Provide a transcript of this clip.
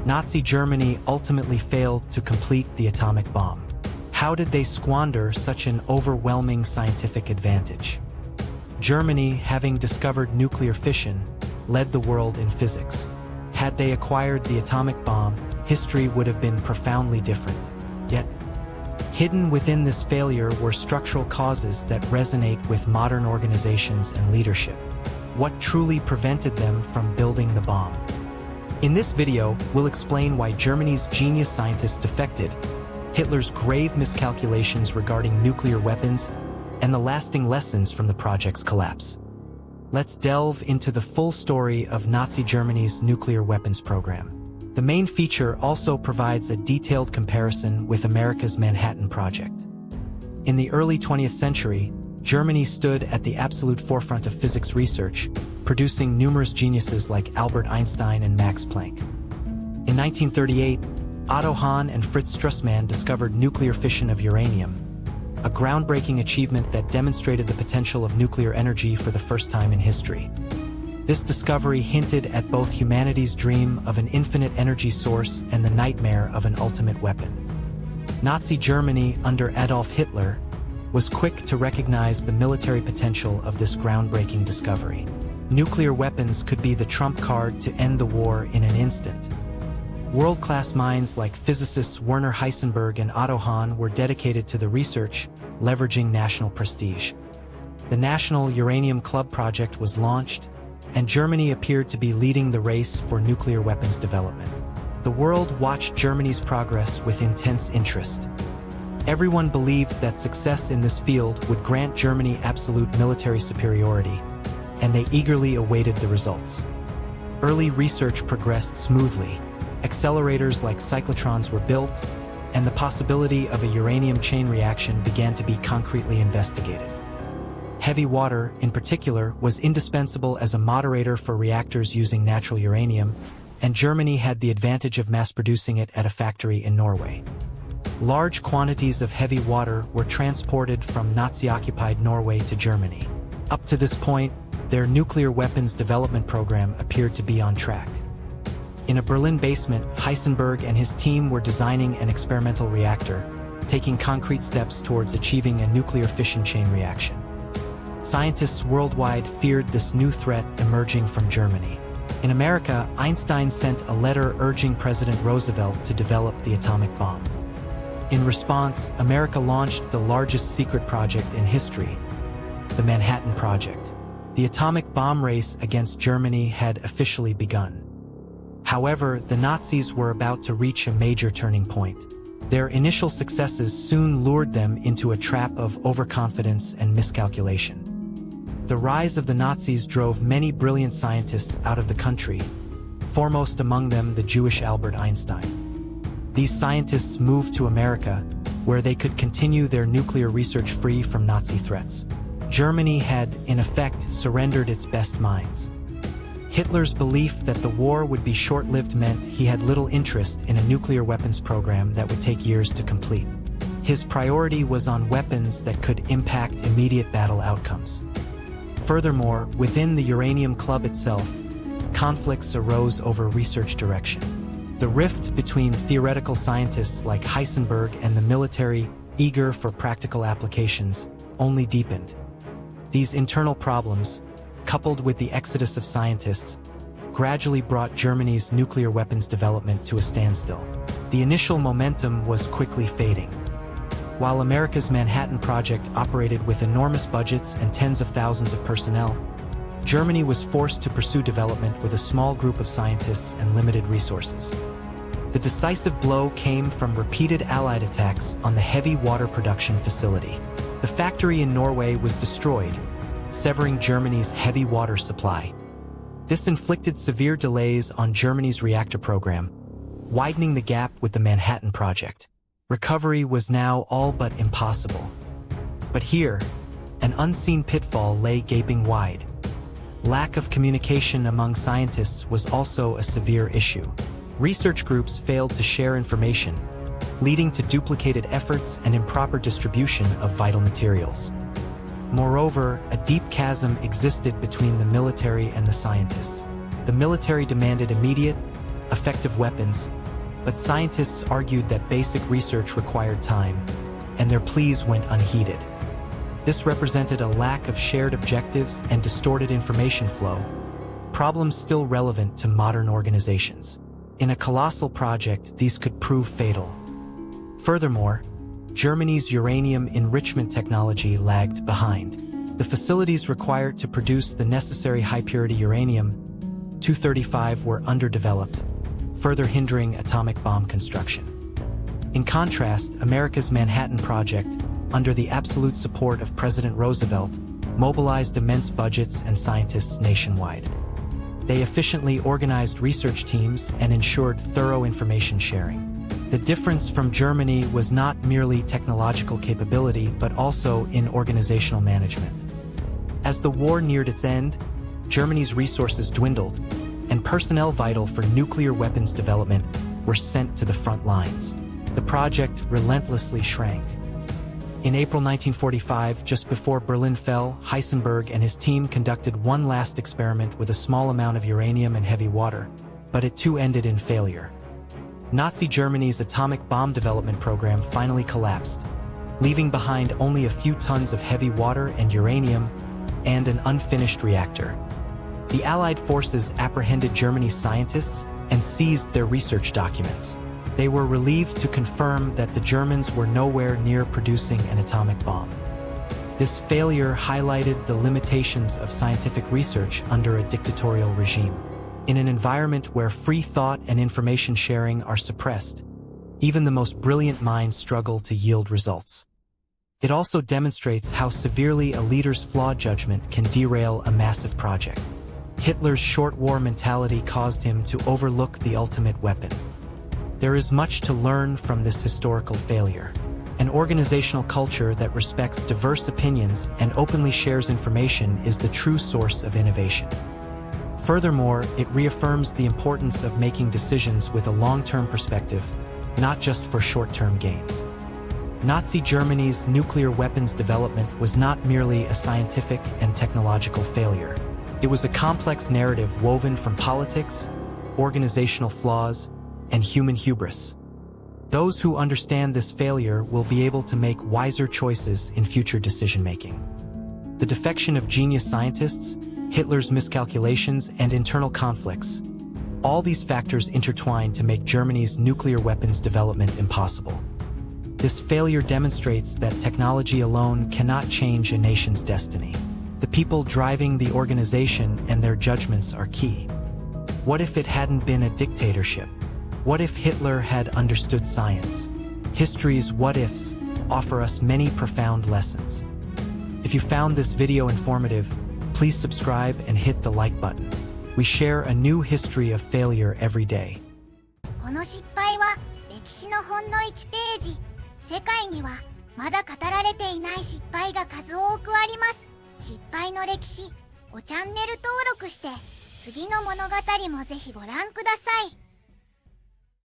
Nazi Germany ultimately failed to complete the atomic bomb. How did they squander such an overwhelming scientific advantage? Germany, having discovered nuclear fission, led the world in physics. Had they acquired the atomic bomb, history would have been profoundly different. Yet, hidden within this failure were structural causes that resonate with modern organizations and leadership. What truly prevented them from building the bomb? In this video, we'll explain why Germany's genius scientists defected, Hitler's grave miscalculations regarding nuclear weapons, and the lasting lessons from the project's collapse. Let's delve into the full story of Nazi Germany's nuclear weapons program. The main feature also provides a detailed comparison with America's Manhattan Project. In the early 20th century, Germany stood at the absolute forefront of physics research, producing numerous geniuses like Albert Einstein and Max Planck. In 1938, Otto Hahn and Fritz Strassmann discovered nuclear fission of uranium, a groundbreaking achievement that demonstrated the potential of nuclear energy for the first time in history. This discovery hinted at both humanity's dream of an infinite energy source and the nightmare of an ultimate weapon. Nazi Germany, under Adolf Hitler, was quick to recognize the military potential of this groundbreaking discovery. Nuclear weapons could be the trump card to end the war in an instant. World-class minds like physicists Werner Heisenberg and Otto Hahn were dedicated to the research, leveraging national prestige. The National Uranium Club project was launched, and Germany appeared to be leading the race for nuclear weapons development. The world watched Germany's progress with intense interest. Everyone believed that success in this field would grant Germany absolute military superiority, and they eagerly awaited the results. Early research progressed smoothly. Accelerators like cyclotrons were built, and the possibility of a uranium chain reaction began to be concretely investigated. Heavy water, in particular, was indispensable as a moderator for reactors using natural uranium, and Germany had the advantage of mass-producing it at a factory in Norway. Large quantities of heavy water were transported from Nazi-occupied Norway to Germany. Up to this point, their nuclear weapons development program appeared to be on track. In a Berlin basement, Heisenberg and his team were designing an experimental reactor, taking concrete steps towards achieving a nuclear fission chain reaction. Scientists worldwide feared this new threat emerging from Germany. In America, Einstein sent a letter urging President Roosevelt to develop the atomic bomb. In response, America launched the largest secret project in history, the Manhattan Project. The atomic bomb race against Germany had officially begun. However, the Nazis were about to reach a major turning point. Their initial successes soon lured them into a trap of overconfidence and miscalculation. The rise of the Nazis drove many brilliant scientists out of the country, foremost among them the Jewish Albert Einstein. These scientists moved to America, where they could continue their nuclear research free from Nazi threats. Germany had, in effect, surrendered its best minds. Hitler's belief that the war would be short-lived meant he had little interest in a nuclear weapons program that would take years to complete. His priority was on weapons that could impact immediate battle outcomes. Furthermore, within the Uranium Club itself, conflicts arose over research direction. The rift between theoretical scientists like Heisenberg and the military, eager for practical applications, only deepened. These internal problems, coupled with the exodus of scientists, gradually brought Germany's nuclear weapons development to a standstill. The initial momentum was quickly fading. While America's Manhattan Project operated with enormous budgets and tens of thousands of personnel, Germany was forced to pursue development with a small group of scientists and limited resources. The decisive blow came from repeated Allied attacks on the heavy water production facility. The factory in Norway was destroyed, severing Germany's heavy water supply. This inflicted severe delays on Germany's reactor program, widening the gap with the Manhattan Project. Recovery was now all but impossible. But here, an unseen pitfall lay gaping wide. Lack of communication among scientists was also a severe issue. Research groups failed to share information, leading to duplicated efforts and improper distribution of vital materials. Moreover, a deep chasm existed between the military and the scientists. The military demanded immediate, effective weapons, but scientists argued that basic research required time, and their pleas went unheeded. This represented a lack of shared objectives and distorted information flow, problems still relevant to modern organizations. In a colossal project, these could prove fatal. Furthermore, Germany's uranium enrichment technology lagged behind. The facilities required to produce the necessary high-purity uranium-235 were underdeveloped, further hindering atomic bomb construction. In contrast, America's Manhattan Project, under the absolute support of President Roosevelt, mobilized immense budgets and scientists nationwide. They efficiently organized research teams and ensured thorough information sharing. The difference from Germany was not merely technological capability, but also in organizational management. As the war neared its end, Germany's resources dwindled, and personnel vital for nuclear weapons development were sent to the front lines. The project relentlessly shrank. In April 1945, just before Berlin fell, Heisenberg and his team conducted one last experiment with a small amount of uranium and heavy water, but it too ended in failure. Nazi Germany's atomic bomb development program finally collapsed, leaving behind only a few tons of heavy water and uranium and an unfinished reactor. The Allied forces apprehended Germany's scientists and seized their research documents. They were relieved to confirm that the Germans were nowhere near producing an atomic bomb. This failure highlighted the limitations of scientific research under a dictatorial regime. In an environment where free thought and information sharing are suppressed, even the most brilliant minds struggle to yield results. It also demonstrates how severely a leader's flawed judgment can derail a massive project. Hitler's short war mentality caused him to overlook the ultimate weapon. There is much to learn from this historical failure. An organizational culture that respects diverse opinions and openly shares information is the true source of innovation. Furthermore, it reaffirms the importance of making decisions with a long-term perspective, not just for short-term gains. Nazi Germany's nuclear weapons development was not merely a scientific and technological failure. It was a complex narrative woven from politics, organizational flaws, and human hubris. Those who understand this failure will be able to make wiser choices in future decision-making. The defection of genius scientists, Hitler's miscalculations, and internal conflicts, all these factors intertwine to make Germany's nuclear weapons development impossible. This failure demonstrates that technology alone cannot change a nation's destiny. The people driving the organization and their judgments are key. What if it hadn't been a dictatorship? What if Hitler had understood science? History's what-ifs offer us many profound lessons. If you found this video informative, please subscribe and hit the like button. We share a new history of failure every day. この失敗は歴史のほんの1ページ。世界にはまだ語られていない失敗が数多くあります。失敗の歴史をチャンネル登録して次の物語もぜひご覧ください。